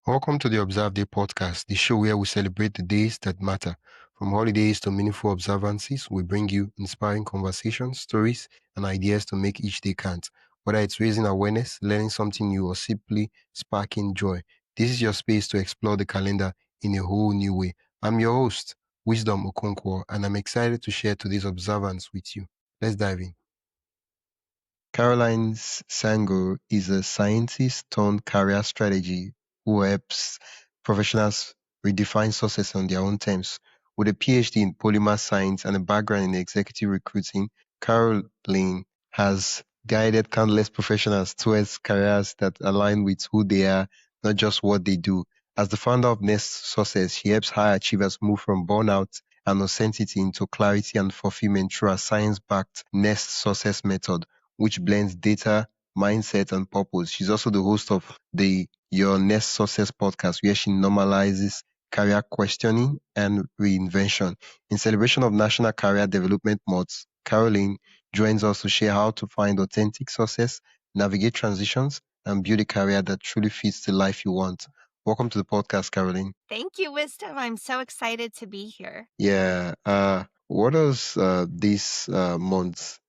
Welcome to the Observe Day podcast, the show where we celebrate the days that matter. From holidays to meaningful observances, we bring you inspiring conversations, stories, and ideas to make each day count. Whether it's raising awareness, learning something new, or simply sparking joy, this is your space to explore the calendar in a whole new way. I'm your host, Wisdom Okonkwo, and I'm excited to share today's observance with you. Let's dive in. Caroline Sangal is a scientist turned career strategy who helps professionals redefine success on their own terms. With a PhD in polymer science and a background in executive recruiting, Caroline has guided countless professionals towards careers that align with who they are, not just what they do. As the founder of Nest Success, she helps high achievers move from burnout and uncertainty into clarity and fulfillment through a science-backed Nest Success method which blends data, mindset, and purpose. She's also the host of the Your Next Success podcast, where she normalizes career questioning and reinvention. In celebration of National Career Development Month, Caroline joins us to share how to find authentic success, navigate transitions, and build a career that truly fits the life you want. Welcome to the podcast, Caroline. Thank you, Wisdom. I'm so excited to be here. Yeah. What does this month,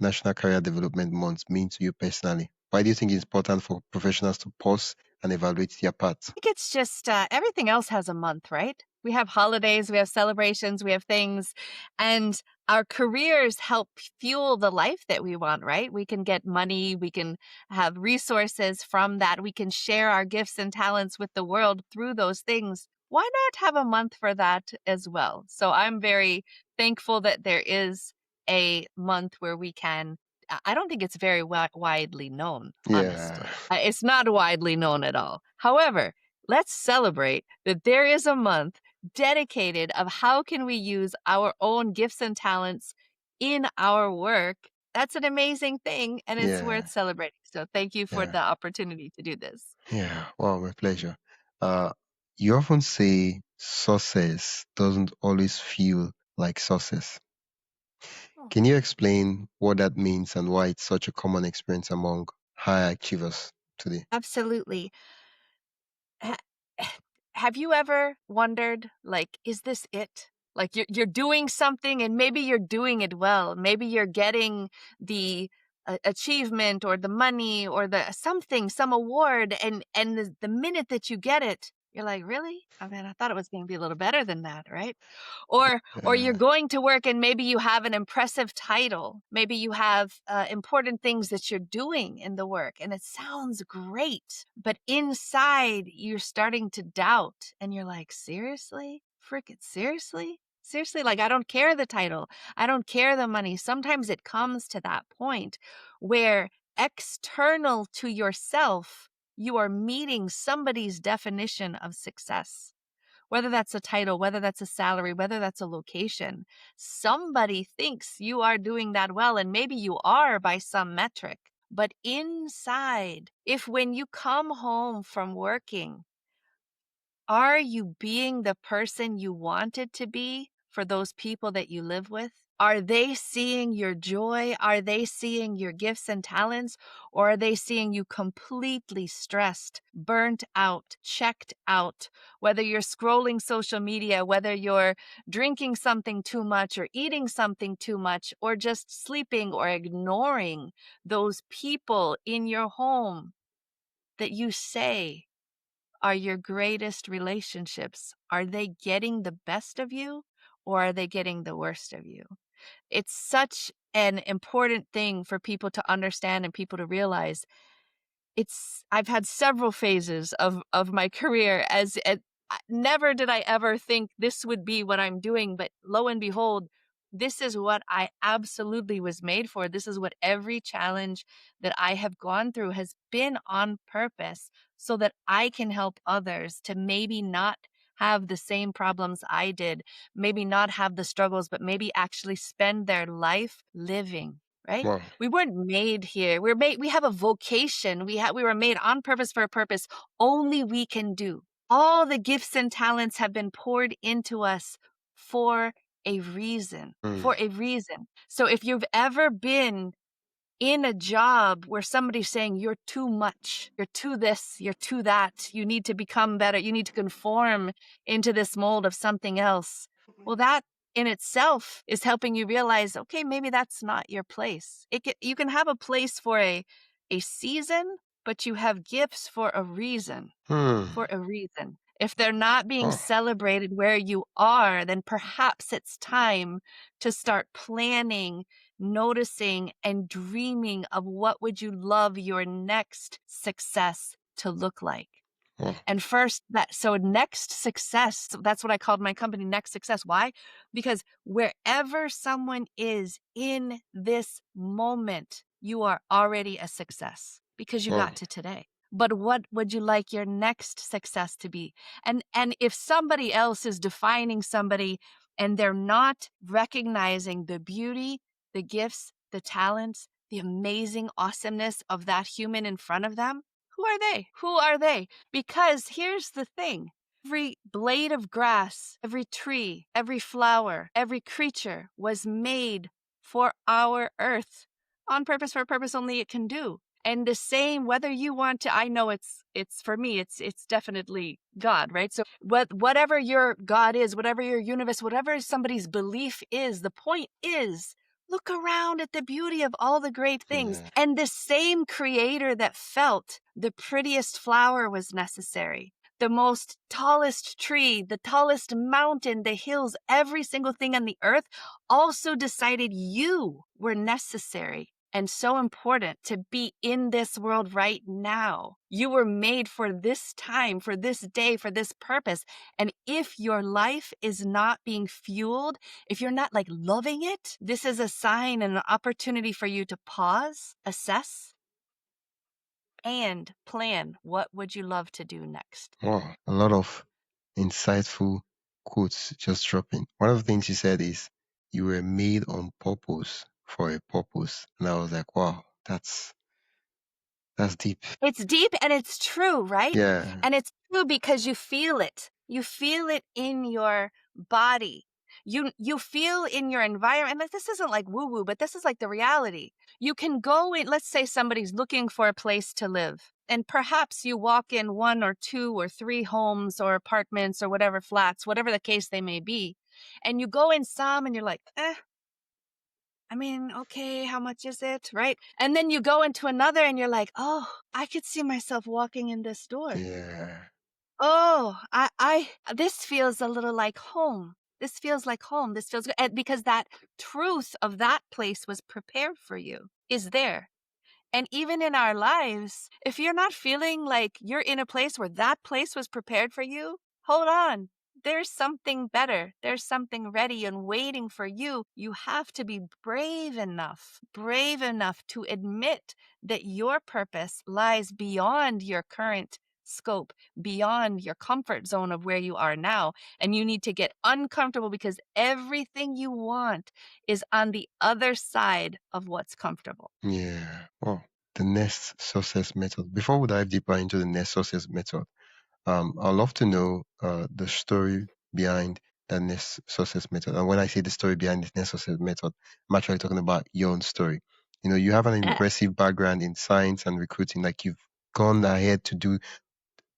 National Career Development Month, mean to you personally? Why do you think it's important for professionals to pause and evaluate their path? I think it's just everything else has a month, right? We have holidays, we have celebrations, we have things, and our careers help fuel the life that we want, right? We can get money, we can have resources from that, we can share our gifts and talents with the world through those things. Why not have a month for that as well? So I'm very thankful that there is a month where we can. I don't think it's very widely known, honestly. It's not widely known at all. However, let's celebrate that there is a month dedicated of how can we use our own gifts and talents in our work. That's an amazing thing, and it's worth celebrating. So thank you for the opportunity to do this. Yeah, wow, my pleasure. You often say success doesn't always feel like success. Can you explain what that means and why it's such a common experience among high achievers today? Absolutely. Ha- Have you ever wondered, like, is this it? Like you're doing something and maybe you're doing it well. Maybe you're getting the achievement or the money or the something, some award, and the minute that you get it, you're like, really? I mean, I thought it was going to be a little better than that, right? Or you're going to work and maybe you have an impressive title. Maybe you have important things that you're doing in the work and it sounds great. But inside you're starting to doubt and you're like, seriously? Frickin' seriously? Seriously, like I don't care the title. I don't care the money. Sometimes it comes to that point where external to yourself, you are meeting somebody's definition of success. Whether that's a title, whether that's a salary, whether that's a location, somebody thinks you are doing that well, and maybe you are by some metric. But inside, if when you come home from working, are you being the person you wanted to be for those people that you live with? Are they seeing your joy? Are they seeing your gifts and talents? Or are they seeing you completely stressed, burnt out, checked out? Whether you're scrolling social media, whether you're drinking something too much or eating something too much, or just sleeping or ignoring those people in your home that you say are your greatest relationships? Are they getting the best of you or are they getting the worst of you? It's such an important thing for people to understand and people to realize. I've had several phases of my career never did I ever think this would be what I'm doing, but lo and behold, this is what I absolutely was made for. This is what every challenge that I have gone through has been on purpose so that I can help others to maybe not have the same problems I did, maybe not have the struggles, but maybe actually spend their life living, right? Wow. We weren't made here. We have a vocation. We were made on purpose for a purpose only we can do. All the gifts and talents have been poured into us for a reason, for a reason. So if you've ever been in a job where somebody's saying you're too much, you're too this, you're too that, you need to become better, you need to conform into this mold of something else. Well, that in itself is helping you realize, okay, maybe that's not your place. You can have a place for a season, but you have gifts for a reason. Hmm. For a reason. If they're not being Oh, celebrated where you are, then perhaps it's time to start planning, noticing, and dreaming of what would you love your next success to look like. oh, And first that so next success, so that's what I called my company, Next Success. Why? Because wherever someone is in this moment, you are already a success because you oh, got to today. But what would you like your next success to be? And if somebody else is defining somebody and they're not recognizing the beauty, the gifts, the talents, the amazing awesomeness of that human in front of them, who are they? Who are they? Because here's the thing. Every blade of grass, every tree, every flower, every creature was made for our earth on purpose for a purpose only it can do. And the same, whether you want to, I know it's for me, it's definitely God, right? So whatever your God is, whatever your universe, whatever somebody's belief is, the point is look around at the beauty of all the great things. yeah. And the same creator that felt the prettiest flower was necessary, the most tallest tree, the tallest mountain, the hills, every single thing on the earth also decided you were necessary and so important to be in this world right now. You were made for this time, for this day, for this purpose. And if your life is not being fueled, if you're not like loving it, this is a sign and an opportunity for you to pause, assess, and plan what would you love to do next. Wow. A lot of insightful quotes just dropping. One of the things you said is you were made on purpose for a purpose. And I was like, wow, that's deep. It's deep and it's true, right? Yeah. And it's true because you feel it. You feel it in your body. You feel in your environment. And this isn't like woo woo, but this is like the reality. You can go in, let's say somebody's looking for a place to live. And perhaps you walk in one or two or three homes or apartments or whatever flats, whatever the case they may be. And you go in some and you're like, I mean, okay, how much is it? Right. And then you go into another and you're like, oh, I could see myself walking in this door. Yeah. Oh, this feels a little like home. This feels like home. This feels good. And because that truth of that place was prepared for you is there. And even in our lives, if you're not feeling like you're in a place where that place was prepared for you, hold on. There's something better. There's something ready and waiting for you. You have to be brave enough to admit that your purpose lies beyond your current scope, beyond your comfort zone of where you are now. And you need to get uncomfortable because everything you want is on the other side of what's comfortable. Yeah. Wow. The nest success method. Before we dive deeper into the nest success method, I'd love to know the story behind the nest success method. And when I say the story behind the nest success method, I'm actually talking about your own story. You know, you have an impressive background in science and recruiting. Like you've gone ahead to do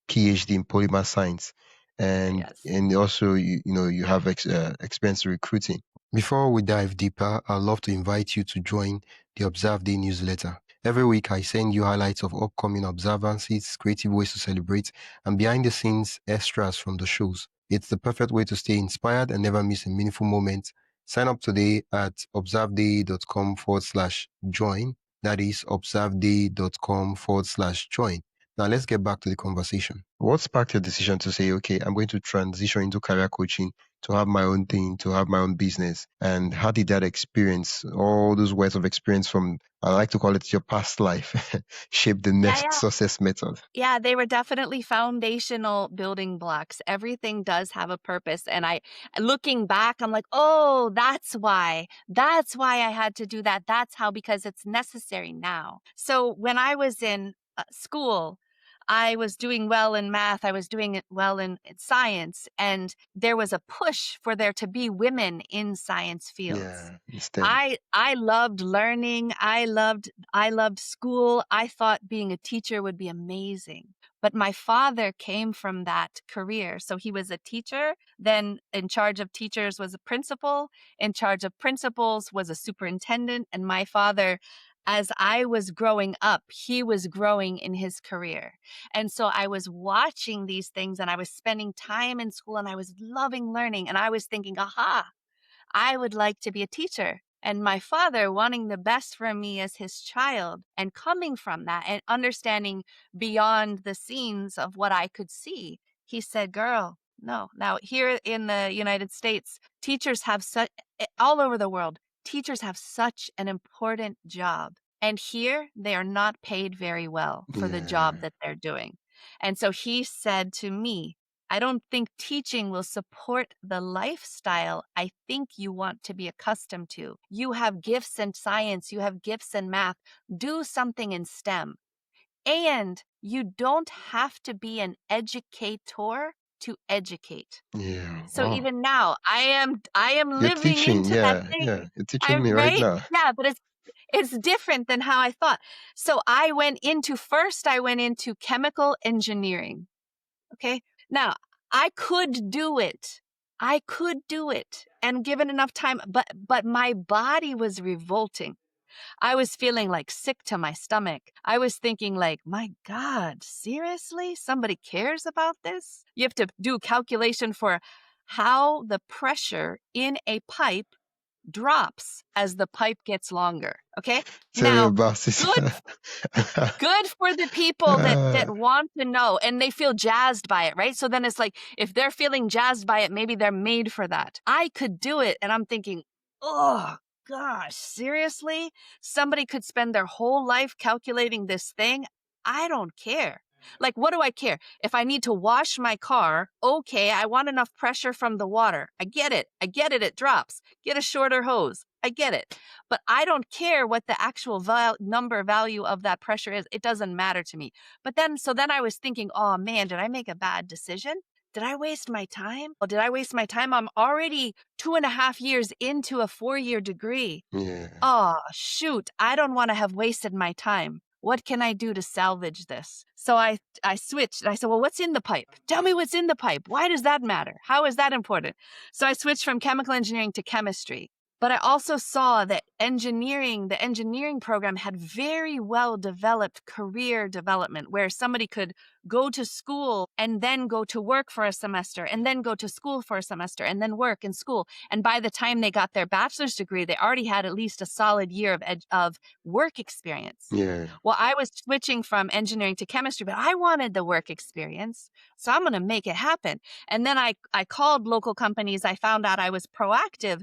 PhD in polymer science, Yes. and also you know you have experience in recruiting. Before we dive deeper, I'd love to invite you to join the Observe Day newsletter. Every week, I send you highlights of upcoming observances, creative ways to celebrate, and behind the scenes extras from the shows. It's the perfect way to stay inspired and never miss a meaningful moment. Sign up today at observeday.com/join. That is observeday.com/join. Now let's get back to the conversation. What sparked your decision to say, okay, I'm going to transition into career coaching to have my own thing, to have my own business? And how did that experience, all those words of experience from, I like to call it your past life, shape the Yeah, next yeah. success method? Yeah, they were definitely foundational building blocks. Everything does have a purpose. And looking back, I'm like, oh, that's why. That's why I had to do that. That's how, because it's necessary now. So when I was in school, I was doing well in math, I was doing it well in science, and there was a push for there to be women in science fields. Yeah. Instead. I loved learning. I loved school. I thought being a teacher would be amazing. But my father came from that career. So he was a teacher, then in charge of teachers was a principal, in charge of principals was a superintendent, and my father, as I was growing up, he was growing in his career. And so I was watching these things and I was spending time in school and I was loving learning and I was thinking, aha, I would like to be a teacher. And my father wanting the best for me as his child and coming from that and understanding beyond the scenes of what I could see, he said, girl, no. Now, here in the United States, teachers have such, all over the world, teachers have such an important job. And here they are not paid very well for the job Yeah. that they're doing. And so he said to me, I don't think teaching will support the lifestyle I think you want to be accustomed to. You have gifts in science, you have gifts in math. Do something in STEM. And you don't have to be an educator to educate. Yeah. So Wow. even now, I am You're living teaching. into that Yeah. Yeah. thing. You're teaching I'm me right right? now. Yeah, but it's different than how I thought. So I went into chemical engineering. Okay. Now, I could do it. I could do it and given enough time, but my body was revolting. I was feeling like sick to my stomach. I was thinking like, my God, seriously? Somebody cares about this? You have to do calculation for how the pressure in a pipe drops as the pipe gets longer. Okay. Tell me Now, about it. good good for the people that Ah, want to know and they feel jazzed by it, right? So then it's like if they're feeling jazzed by it, maybe they're made for that. I could do it and I'm thinking, "Oh gosh, seriously? Somebody could spend their whole life calculating this thing? I don't care." Like, what do I care? If I need to wash my car, okay, I want enough pressure from the water. I get it. I get it. It drops. Get a shorter hose. I get it. But I don't care what the actual number value of that pressure is. It doesn't matter to me. So then I was thinking, oh man, did I make a bad decision? Did I waste my time? Well, did I waste my time? I'm already 2.5 years into a 4-year degree. yeah. Oh, shoot, I don't want to have wasted my time. What can I do to salvage this? So I switched and I said, well, what's in the pipe? Tell me what's in the pipe. Why does that matter? How is that important? So I switched from chemical engineering to chemistry. But I also saw that the engineering program had very well developed career development where somebody could go to school and then go to work for a semester and then go to school for a semester and then work in school. And by the time they got their bachelor's degree, they already had at least a solid year of work experience. Yeah. Well, I was switching from engineering to chemistry, but I wanted the work experience. So I'm going to make it happen. And then I called local companies. I found out I was proactive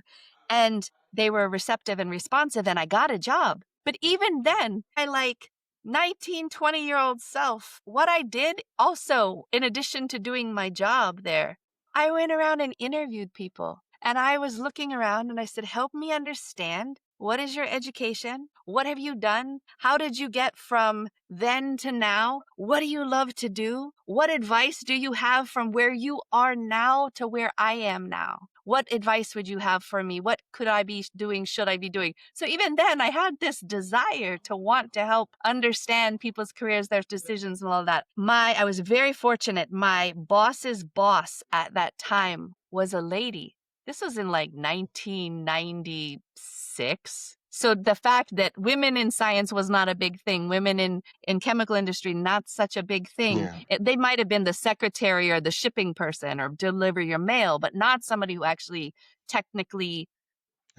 and they were receptive and responsive and I got a job. But even then, I like 19, 20-year-old self, what I did also, in addition to doing my job there, I went around and interviewed people. And I was looking around and I said, help me understand. What is your education? What have you done? How did you get from then to now? What do you love to do? What advice do you have from where you are now to where I am now? What advice would you have for me? What could I be doing? Should I be doing? So even then, I had this desire to want to help understand people's careers, their decisions, and all of that. I was very fortunate. My boss's boss at that time was a lady. This was in like 1996. So the fact that women in science was not a big thing, women in chemical industry, not such a big thing. Yeah. They might have been the secretary or the shipping person or deliver your mail, but not somebody who actually technically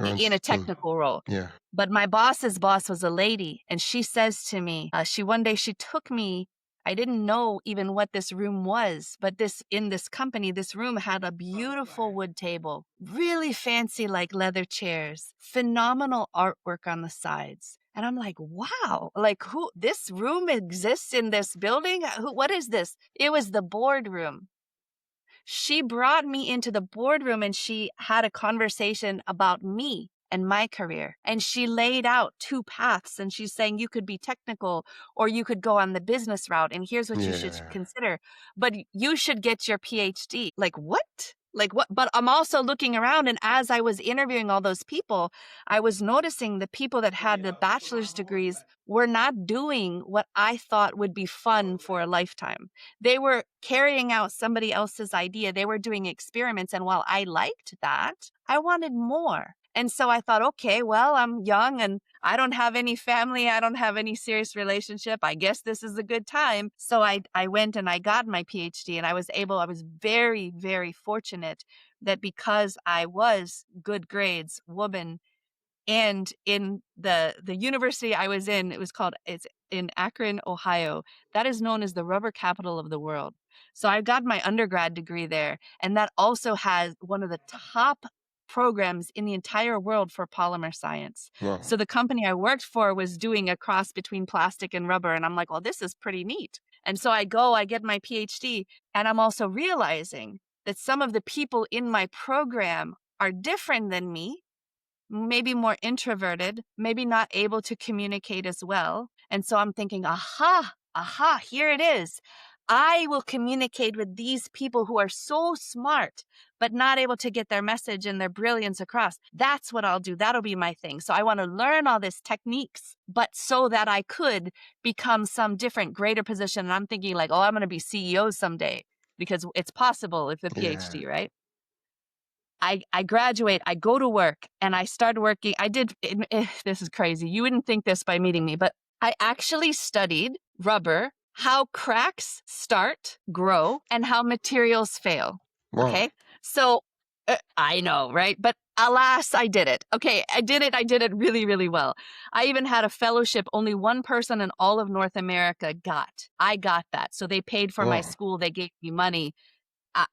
in Runs a the team. technical role. Yeah. But my boss's boss was a lady, and she says to me, one day she took me. I didn't know even what this room was, but in this company, this room had a beautiful wood table, really fancy like leather chairs, phenomenal artwork on the sides. And I'm like, wow, like this room exists in this building? What is this? It was the boardroom. She brought me into the boardroom and she had a conversation about me. and my career. And she laid out two paths, and she's saying you could be technical or you could go on the business route. And here's what you should Yeah. consider. But you should get your PhD. Like, what? Like, what? But I'm also looking around, and as I was interviewing all those people, I was noticing the people that had the bachelor's degrees were not doing what I thought would be fun for a lifetime. They were carrying out somebody else's idea. They were doing experiments. And while I liked that, I wanted more. And so I thought, okay, well, I'm young and I don't have any family. I don't have any serious relationship. I guess this is a good time. So I went and I got my PhD, and I was very, very fortunate that because I was good grades, woman, and in the university I was in, it's in Akron, Ohio. That is known as the rubber capital of the world. So I got my undergrad degree there, and that also has one of the top programs in the entire world for polymer science. Wow. So the company I worked for was doing a cross between plastic and rubber, and I'm like, well, this is pretty neat. And so I get my PhD, and I'm also realizing that some of the people in my program are different than me, maybe more introverted, maybe not able to communicate as well. And so I'm thinking, aha, here it is. I will communicate with these people who are so smart, but not able to get their message and their brilliance across. That's what I'll do. That'll be my thing. So I want to learn all these techniques, but so that I could become some different, greater position. And I'm thinking like, oh, I'm going to be CEO someday because it's possible with the Yeah. PhD, right? I graduate, I go to work, and I start working. This is crazy. You wouldn't think this by meeting me, but I actually studied rubber, how cracks start, grow, and how materials fail. Wow. Okay. So I know, right? But alas, I did it. Okay. I did it. I did it really, really well. I even had a fellowship only one person in all of North America got. I got that. So they paid for my Wow. school. They gave me money.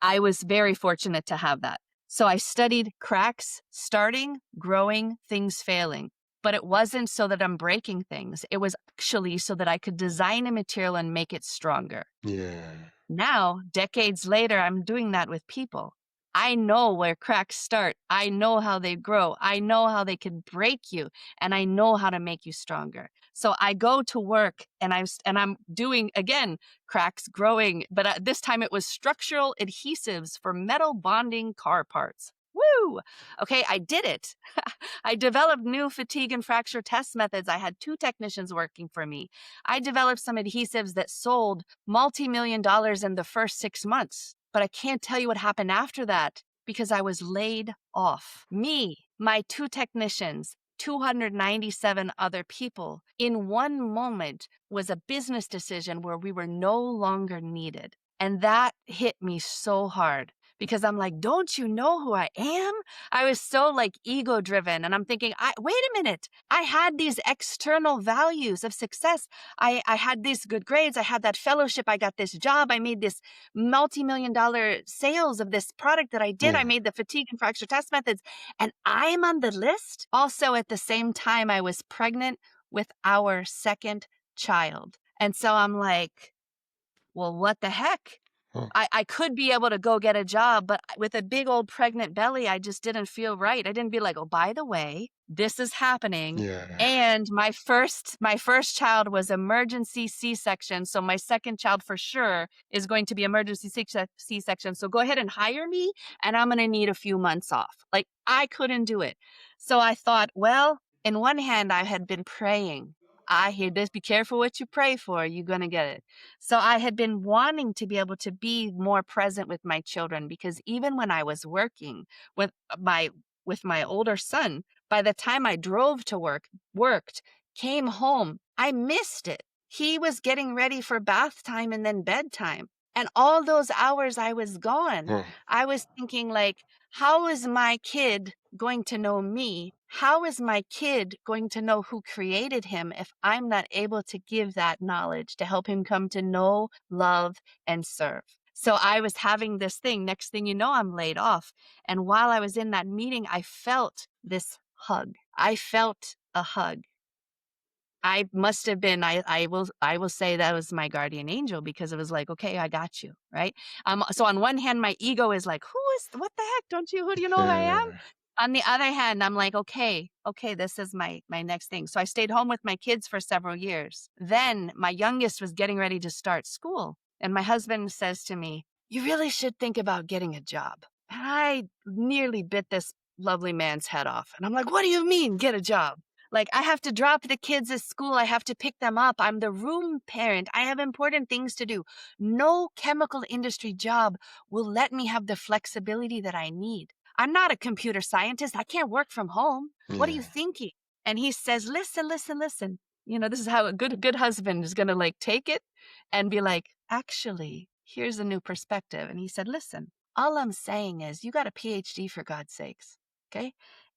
I was very fortunate to have that. So I studied cracks starting, growing, things failing. But it wasn't so that I'm breaking things. It was actually so that I could design a material and make it stronger. Yeah. Now, decades later, I'm doing that with people. I know where cracks start. I know how they grow. I know how they can break you, and I know how to make you stronger. So I go to work, and I'm doing again cracks growing, but this time it was structural adhesives for metal bonding car parts. Woo! Okay, I did it. I developed new fatigue and fracture test methods. I had two technicians working for me. I developed some adhesives that sold multi-million dollars in the first 6 months. But I can't tell you what happened after that because I was laid off. Me, my two technicians, 297 other people, in one moment was a business decision where we were no longer needed. And that hit me so hard because I'm like, don't you know who I am? I was so like ego driven, and I'm thinking, wait a minute. I had these external values of success. I had these good grades. I had that fellowship. I got this job. I made this multi-million dollar sales of this product that I did. I Yeah. made the fatigue and fracture test methods, and I'm on the list. Also, at the same time, I was pregnant with our second child. And so I'm like, well, what the heck? Oh. I could be able to go get a job, but with a big old pregnant belly, I just didn't feel right. I didn't be like, oh, by the way, this is happening. Yeah. And my first child was emergency C-section. So my second child for sure is going to be emergency C-section. So go ahead and hire me, and I'm going to need a few months off. Like I couldn't do it. So I thought, well, in one hand, I had been praying. I hear this, be careful what you pray for. You're going to get it. So I had been wanting to be able to be more present with my children because even when I was working with my older son, by the time I drove to worked, came home, I missed it. He was getting ready for bath time and then bedtime. And all those hours I was gone, Oh. I was thinking like, how is my kid going to know me? How is my kid going to know who created him if I'm not able to give that knowledge to help him come to know, love, and serve? So I was having this thing. Next thing you know, I'm laid off. And while I was in that meeting, I felt this hug. I felt a hug. I must have been, I will say that was my guardian angel because it was like, okay, I got you, right? So on one hand, my ego is like, what the heck? Who do you know who I am? Yeah. On the other hand, I'm like, okay, this is my next thing. So I stayed home with my kids for several years. Then my youngest was getting ready to start school. And my husband says to me, you really should think about getting a job. And I nearly bit this lovely man's head off. And I'm like, what do you mean, get a job? Like, I have to drop the kids at school. I have to pick them up. I'm the room parent. I have important things to do. No chemical industry job will let me have the flexibility that I need. I'm not a computer scientist. I can't work from home. What are Yeah. you thinking? And he says, listen, listen, listen. You know, this is how a good husband is going to like take it and be like, actually, here's a new perspective. And he said, listen, all I'm saying is you got a PhD for God's sakes. Okay.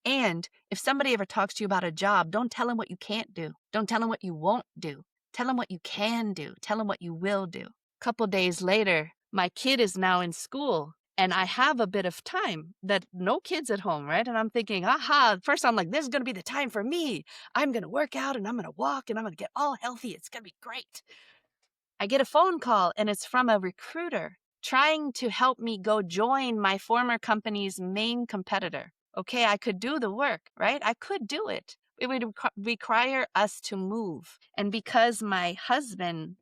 And if somebody ever talks to you about a job, don't tell them what you can't do. Don't tell them what you won't do. Tell them what you can do. Tell them what you will do. A couple days later, my kid is now in school and I have a bit of time that no kids at home, right? And I'm thinking, aha, first I'm like, this is going to be the time for me. I'm going to work out and I'm going to walk and I'm going to get all healthy. It's going to be great. I get a phone call and it's from a recruiter trying to help me go join my former company's main competitor. Okay, I could do the work, right? I could do it. It would require us to move. And because my husband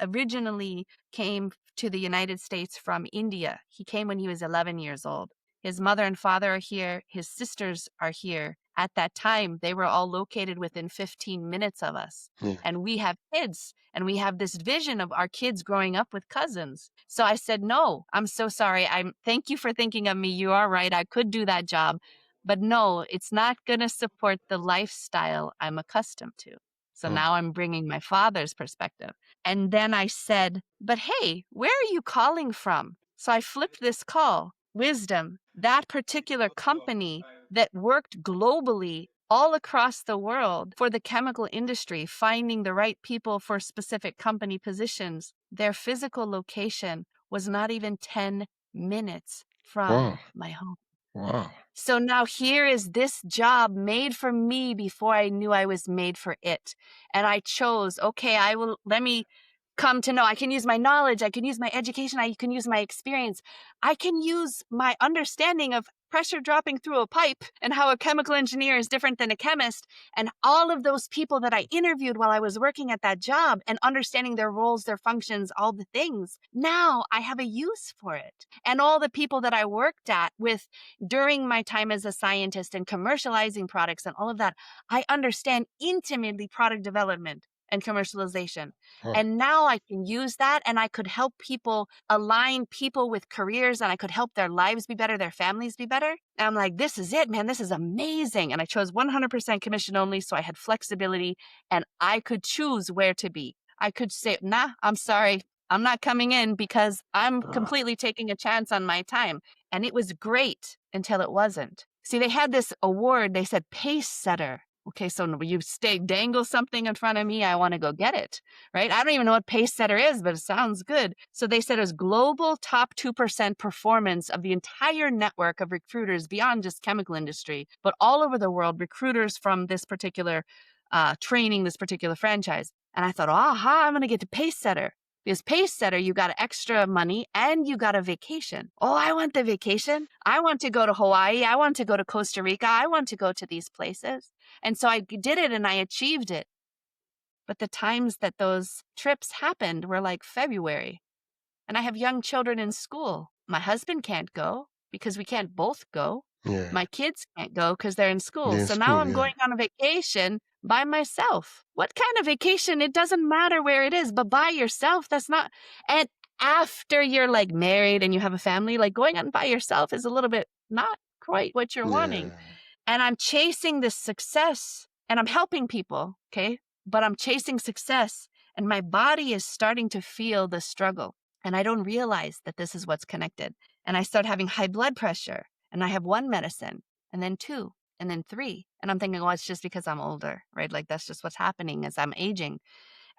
originally came to the United States from India, he came when he was 11 years old. His mother and father are here. His sisters are here. At that time, they were all located within 15 minutes of us. Yeah. And we have kids and we have this vision of our kids growing up with cousins. So I said, no, I'm so sorry. Thank you for thinking of me. You are right. I could do that job. But no, it's not going to support the lifestyle I'm accustomed to. So Oh. now I'm bringing my father's perspective. And then I said, but hey, where are you calling from? So I flipped this call. Wisdom, that particular company that worked globally all across the world for the chemical industry, finding the right people for specific company positions, their physical location was not even 10 minutes from Wow. my home. Wow. So now here is this job made for me before I knew I was made for it. And I chose, okay, let me come to know. I can use my knowledge. I can use my education. I can use my experience. I can use my understanding of pressure dropping through a pipe and how a chemical engineer is different than a chemist and all of those people that I interviewed while I was working at that job and understanding their roles, their functions, all the things. Now I have a use for it. And all the people that I worked at with during my time as a scientist and commercializing products and all of that, I understand intimately product development and commercialization. Wow. And now I can use that and I could help people align people with careers and I could help their lives be better, their families be better. And I'm like, this is it, man. This is amazing. And I chose 100% commission only. So I had flexibility and I could choose where to be. I could say, nah, I'm sorry. I'm not coming in because I'm completely taking a chance on my time. And it was great until it wasn't. See, they had this award. They said pace setter. Okay, so you dangle something in front of me, I want to go get it, right? I don't even know what pace setter is, but it sounds good. So they said it was global top 2% performance of the entire network of recruiters beyond just chemical industry, but all over the world, recruiters from this particular training, this particular franchise. And I thought, aha, I'm going to get to pace setter. Because pace setter, you got extra money and you got a vacation. Oh, I want the vacation. I want to go to Hawaii. I want to go to Costa Rica. I want to go to these places. And so I did it and I achieved it. But the times that those trips happened were like February. And I have young children in school. My husband can't go because we can't both go. Yeah. My kids can't go because they're in school. They're in So now school, I'm yeah. going on a vacation by myself. What kind of vacation? It doesn't matter where it is, but by yourself, that's not. And after you're like married and you have a family, like going on by yourself is a little bit not quite what you're wanting. Yeah. And I'm chasing this success and I'm helping people, okay? But I'm chasing success and my body is starting to feel the struggle. And I don't realize that this is what's connected. And I start having high blood pressure and I have one medicine and then two and then three. And I'm thinking, oh, it's just because I'm older, right? Like that's just what's happening as I'm aging.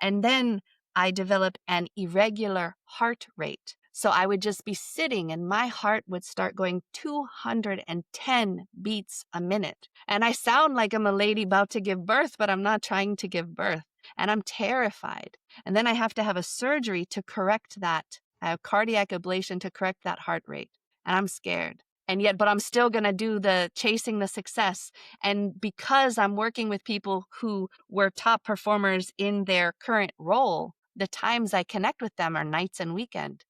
And then I developed an irregular heart rate. So I would just be sitting and my heart would start going 210 beats a minute. And I sound like I'm a lady about to give birth, but I'm not trying to give birth. And I'm terrified. And then I have to have a surgery to correct that, a cardiac ablation to correct that heart rate. And I'm scared. And yet, but I'm still going to do the chasing the success. And because I'm working with people who were top performers in their current role, the times I connect with them are nights and weekend.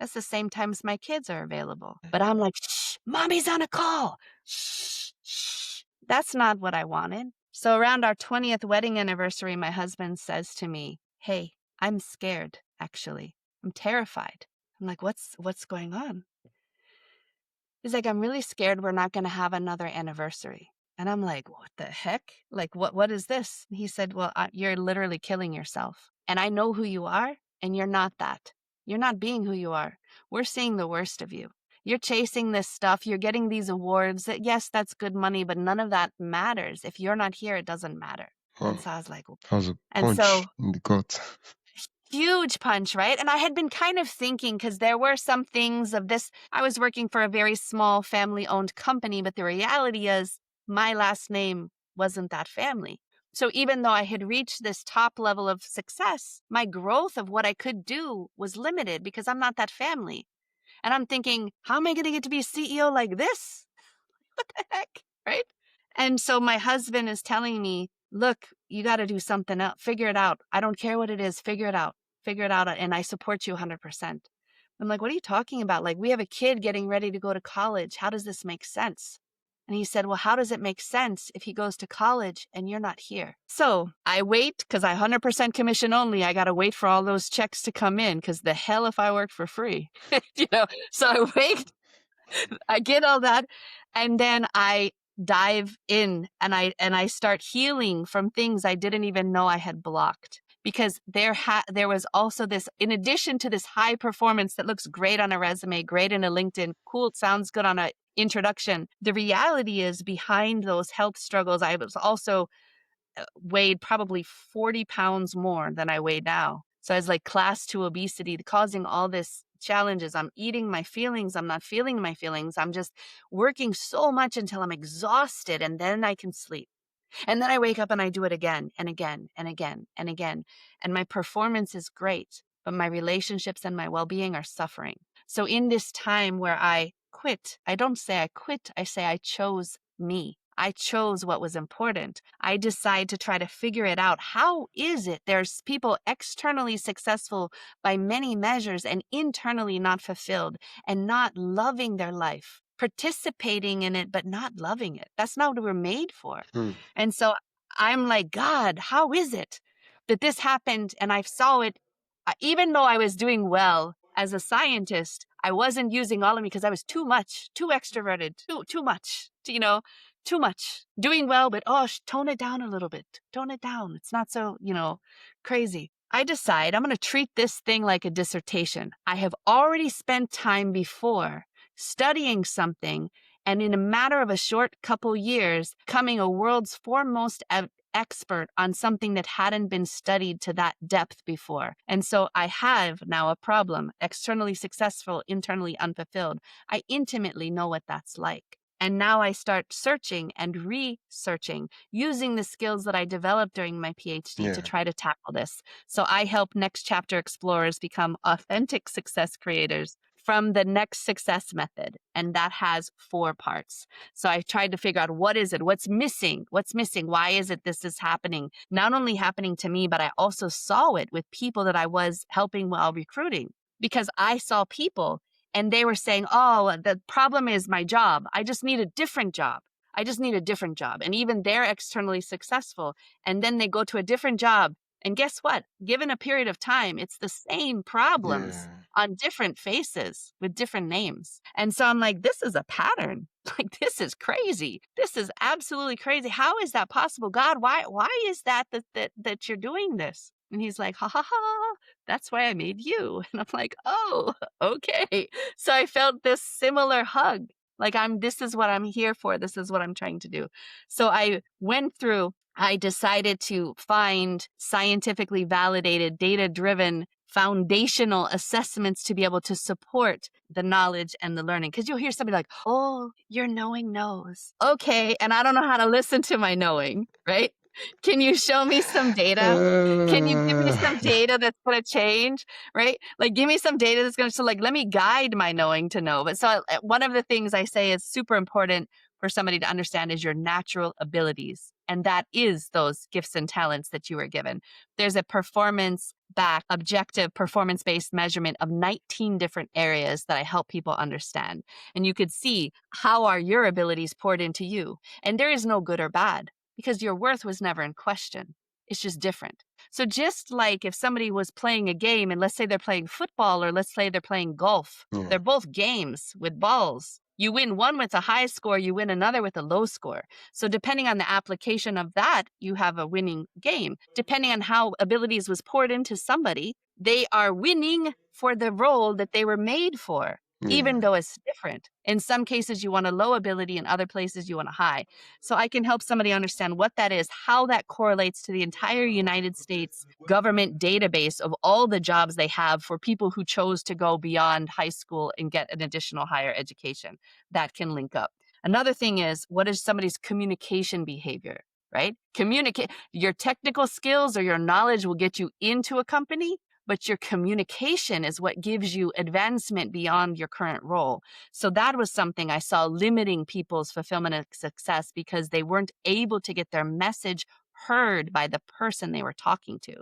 That's the same times my kids are available. But I'm like, shh, mommy's on a call. Shh, shh. That's not what I wanted. So around our 20th wedding anniversary, my husband says to me, hey, I'm scared, actually. I'm terrified. I'm like, what's going on? He's like, I'm really scared we're not going to have another anniversary. And I'm like, what the heck? Like, what is this? He said, well, you're literally killing yourself. And I know who you are, and you're not that. You're not being who you are. We're seeing the worst of you. You're chasing this stuff. You're getting these awards that, yes, that's good money, but none of that matters. If you're not here, it doesn't matter. And Wow. so I was like, That was a and so punch in the gut. huge punch, right? And I had been kind of thinking, because there were some things of this. I was working for a very small family owned company, but the reality is my last name wasn't that family. So even though I had reached this top level of success, my growth of what I could do was limited because I'm not that family. And I'm thinking, how am I going to get to be a CEO like this? What the heck? Right? And so my husband is telling me, look, you got to do something else. Figure it out. I don't care what it is. Figure it out. Figure it out. And I support you 100%. I'm like, what are you talking about? Like, we have a kid getting ready to go to college. How does this make sense? And he said, well, how does it make sense if he goes to college and you're not here? So I wait because I 100% commission only. I got to wait for all those checks to come in because the hell if I worked for free, So I wait, I get all that. And then I dive in and I start healing from things I didn't even know I had blocked. Because there was also this, in addition to this high performance that looks great on a resume, great in a LinkedIn, cool, it sounds good on an introduction. The reality is behind those health struggles, I was also weighed probably 40 pounds more than I weigh now. So I was like class 2 obesity, causing all this challenges. I'm eating my feelings. I'm not feeling my feelings. I'm just working so much until I'm exhausted, and then I can sleep. And then I wake up and I do it again and again and again and again. And my performance is great, but my relationships and my well-being are suffering. So in this time where I quit, I don't say I quit, I say I chose me. I chose what was important. I decide to try to figure it out. How is it there's people externally successful by many measures and internally not fulfilled and not loving their life, participating in it, but not loving it? That's not what we're made for. Hmm. And so I'm like, God, how is it that this happened? And I saw it, even though I was doing well as a scientist, I wasn't using all of me because I was too much, too extroverted, too much, too much. Doing well, but tone it down a little bit. Tone it down. It's not so, crazy. I decide I'm going to treat this thing like a dissertation. I have already spent time before studying something, and in a matter of a short couple years, becoming a world's foremost expert on something that hadn't been studied to that depth before. And so I have now a problem, externally successful, internally unfulfilled. I intimately know what that's like. And now I start searching and researching, using the skills that I developed during my PhD to try to tackle this. So I help next chapter explorers become authentic success creators from the next success method. And that has 4 parts. So I tried to figure out what is it? What's missing? Why is it this is happening? Not only happening to me, but I also saw it with people that I was helping while recruiting, because I saw people and they were saying, oh, the problem is my job. I just need a different job. And even they're externally successful. And then they go to a different job. And guess what? Given a period of time, it's the same problems on different faces with different names. And so I'm like, this is a pattern. Like, this is crazy. This is absolutely crazy. How is that possible? God, why is that you're doing this? And he's like, ha ha ha, that's why I made you. And I'm like, oh, okay. So I felt this similar hug. Like, this is what I'm here for. This is what I'm trying to do. So I decided to find scientifically validated, data-driven, foundational assessments to be able to support the knowledge and the learning. Because you'll hear somebody like, oh, your knowing knows. Okay, and I don't know how to listen to my knowing, right? Can you show me some data? Can you give me some Uh, data that's going to change, right? Like, give me some data that's going to, so like, let me guide my knowing to know. But so one of the things I say is super important for somebody to understand is your natural abilities. And that is those gifts and talents that you were given. There's a performance back, objective, performance based measurement of 19 different areas that I help people understand. And you could see how are your abilities poured into you. And there is no good or bad because your worth was never in question. It's just different. So just like if somebody was playing a game and let's say they're playing football or let's say they're playing golf, yeah, they're both games with balls. You win one with a high score, you win another with a low score. So depending on the application of that, you have a winning game. Depending on how abilities was poured into somebody, they are winning for the role that they were made for, even yeah, though it's different. In some cases, you want a low ability, in other places, you want a high. So I can help somebody understand what that is, how that correlates to the entire United States government database of all the jobs they have for people who chose to go beyond high school and get an additional higher education. That can link up. Another thing is, what is somebody's communication behavior, right? Communicate your technical skills or your knowledge will get you into a company, but your communication is what gives you advancement beyond your current role. So that was something I saw limiting people's fulfillment and success because they weren't able to get their message heard by the person they were talking to.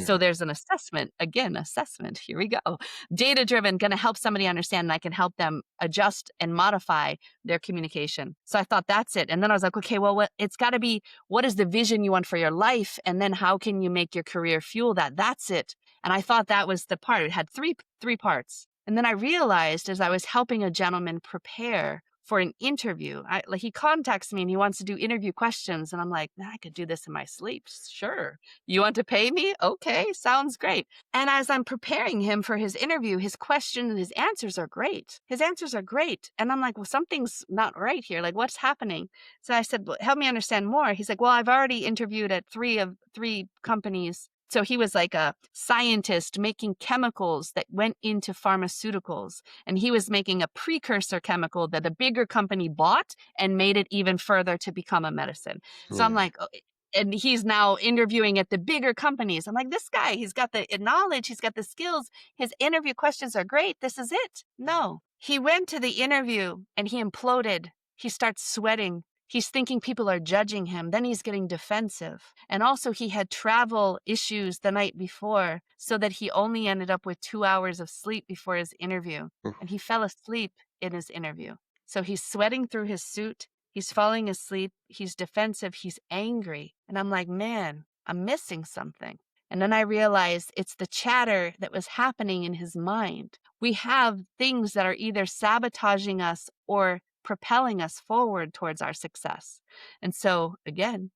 So yeah, there's an assessment, again, assessment. Here we go. Data driven, going to help somebody understand, and I can help them adjust and modify their communication. So I thought that's it. And then I was like, okay, well, it's got to be, what is the vision you want for your life? And then how can you make your career fuel that? That's it. And I thought that was the part. It had three parts. And then I realized as I was helping a gentleman prepare for an interview, like he contacts me and he wants to do interview questions. And I'm like, I could do this in my sleep. Sure. You want to pay me? Okay. Sounds great. And as I'm preparing him for his interview, his questions and his answers are great. His answers are great. And I'm like, well, something's not right here. Like, what's happening? So I said, well, help me understand more. He's like, well, I've already interviewed at three companies. So he was like a scientist making chemicals that went into pharmaceuticals. And he was making a precursor chemical that a bigger company bought and made it even further to become a medicine. So I'm yeah, like, oh, and he's now interviewing at the bigger companies. I'm like, this guy, he's got the knowledge, he's got the skills. His interview questions are great. This is it. No. He went to the interview and he imploded. He starts sweating. He's thinking people are judging him. Then he's getting defensive. And also, he had travel issues the night before, so that he only ended up with 2 hours of sleep before his interview. oof, And he fell asleep in his interview. So he's sweating through his suit. He's falling asleep. He's defensive. He's angry. And I'm like, man, I'm missing something. And then I realized it's the chatter that was happening in his mind. We have things that are either sabotaging us or propelling us forward towards our success. And so, again,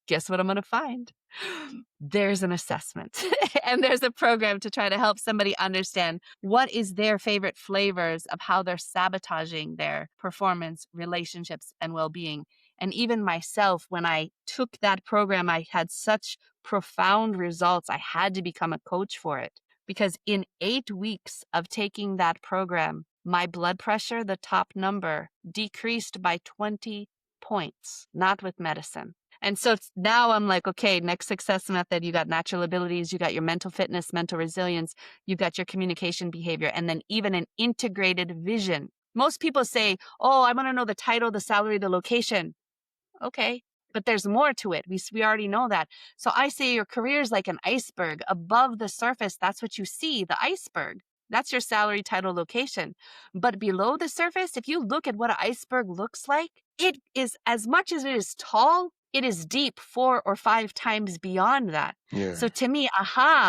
guess what I'm going to find? There's an assessment and there's a program to try to help somebody understand what is their favorite flavors of how they're sabotaging their performance, relationships, and well-being. And even myself, when I took that program, I had such profound results. I had to become a coach for it because in 8 weeks of taking that program, my blood pressure, the top number, decreased by 20 points, not with medicine. And so now I'm like, okay, next success method, you got natural abilities, you got your mental fitness, mental resilience, you got your communication behavior, and then even an integrated vision. Most people say, oh, I want to know the title, the salary, the location. Okay. But there's more to it. We already know that. So I say your career is like an iceberg. Above the surface, that's what you see, the iceberg. That's your salary, title, location. But below the surface, if you look at what an iceberg looks like, it is as much as it is tall, it is deep 4 or 5 times beyond that. yeah, So to me,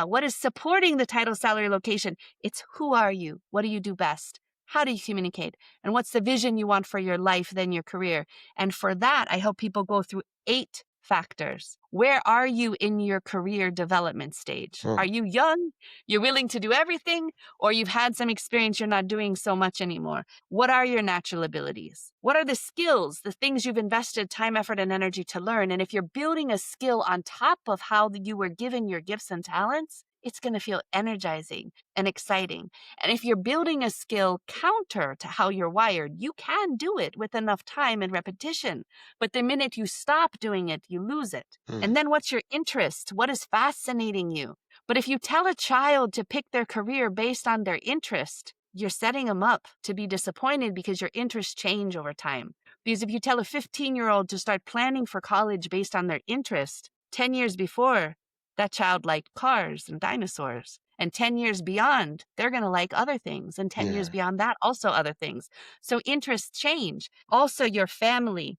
what is supporting the title, salary, location? It's who are you? What do you do best? How do you communicate? And what's the vision you want for your life, then your career? And for that, I help people go through 8 factors. Where are you in your career development stage? oh, Are you young? You're willing to do everything? Or you've had some experience, you're not doing so much anymore? What are your natural abilities? What are the skills, the things you've invested time, effort, and energy to learn? And if you're building a skill on top of how you were given your gifts and talents, it's going to feel energizing and exciting. And if you're building a skill counter to how you're wired, you can do it with enough time and repetition. But the minute you stop doing it, you lose it. Mm. And then what's your interest? What is fascinating you? But if you tell a child to pick their career based on their interest, you're setting them up to be disappointed because your interests change over time. Because if you tell a 15-year-old to start planning for college based on their interest, 10 years before, that child liked cars and dinosaurs. And 10 years beyond, they're going to like other things. And 10 years Yeah. beyond that, also other things. So interests change. Also, your family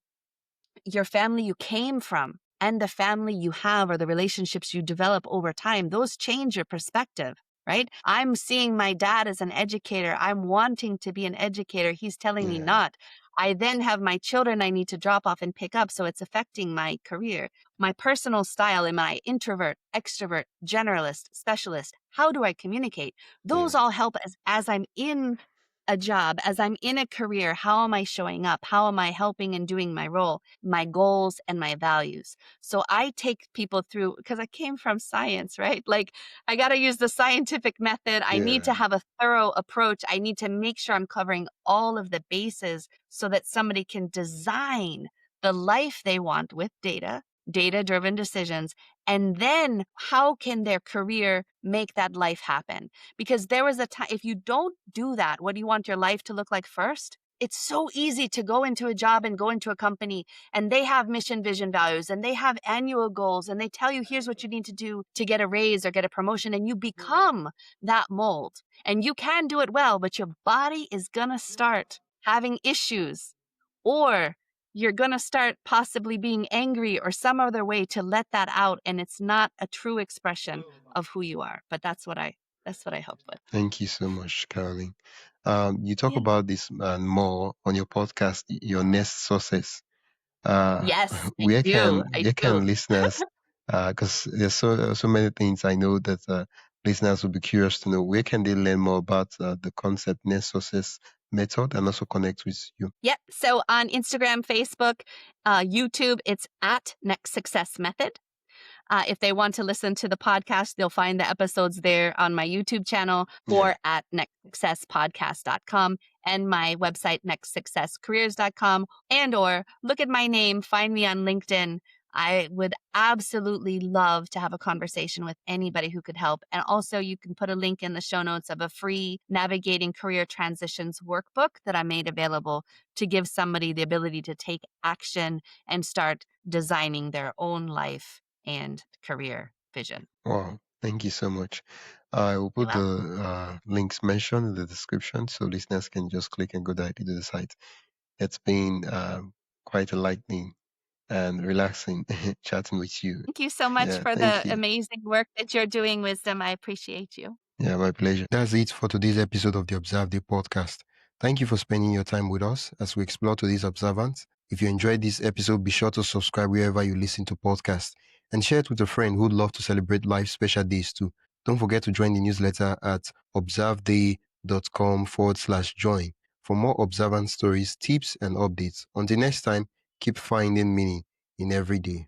you came from and the family you have or the relationships you develop over time, those change your perspective, right? I'm seeing my dad as an educator. I'm wanting to be an educator. He's telling me Yeah. not. I then have my children I need to drop off and pick up. So it's affecting my career. My personal style, am I introvert, extrovert, generalist, specialist? How do I communicate? Those Yeah. all help as I'm in a job, as I'm in a career. How am I showing up? How am I helping and doing my role, my goals, and my values? So I take people through, because I came from science, right? Like, I got to use the scientific method. I need to Yeah. have a thorough approach. I need to make sure I'm covering all of the bases so that somebody can design the life they want with data-driven decisions. And then how can their career make that life happen? Because there was a time, if you don't do that, what do you want your life to look like first? It's so easy to go into a job and go into a company and they have mission, vision, values, and they have annual goals, and they tell you, here's what you need to do to get a raise or get a promotion. And you become that mold, and you can do it well, but your body is going to start having issues, or you're going to start possibly being angry or some other way to let that out. And it's not a true expression of who you are. But that's what I help with. Thank you so much, Caroline. You talk Yeah. about this and more on your podcast, your next success. Yes, I Where do. can I where do. can listeners? Because there's so many things I know that listeners will be curious to know. Where can they learn more about the concept next success method and also connect with you? Yep. So on Instagram, Facebook, YouTube, it's at Next Success Method. If they want to listen to the podcast, they'll find the episodes there on my YouTube channel Yeah. or at nextsuccesspodcast.com and my website, nextsuccesscareers.com, and or look at my name, find me on LinkedIn. I would absolutely love to have a conversation with anybody who could help. And also, you can put a link in the show notes of a free Navigating Career Transitions workbook that I made available to give somebody the ability to take action and start designing their own life and career vision. Wow. Thank you so much. I will You're put the welcome. links mentioned in the description so listeners can just click and go directly to the site. It's been quite a lightning and relaxing chatting with you. Thank you so much Yeah, for thank the you. amazing work that you're doing, Wisdom. I appreciate you. Yeah, my pleasure. That's it for today's episode of the Observe Day podcast. Thank you for spending your time with us as we explore today's observance. If you enjoyed this episode, be sure to subscribe wherever you listen to podcasts and share it with a friend who'd love to celebrate life special days too. Don't forget to join the newsletter at observeday.com/join for more observance stories, tips, and updates. Until next time, keep finding meaning in every day.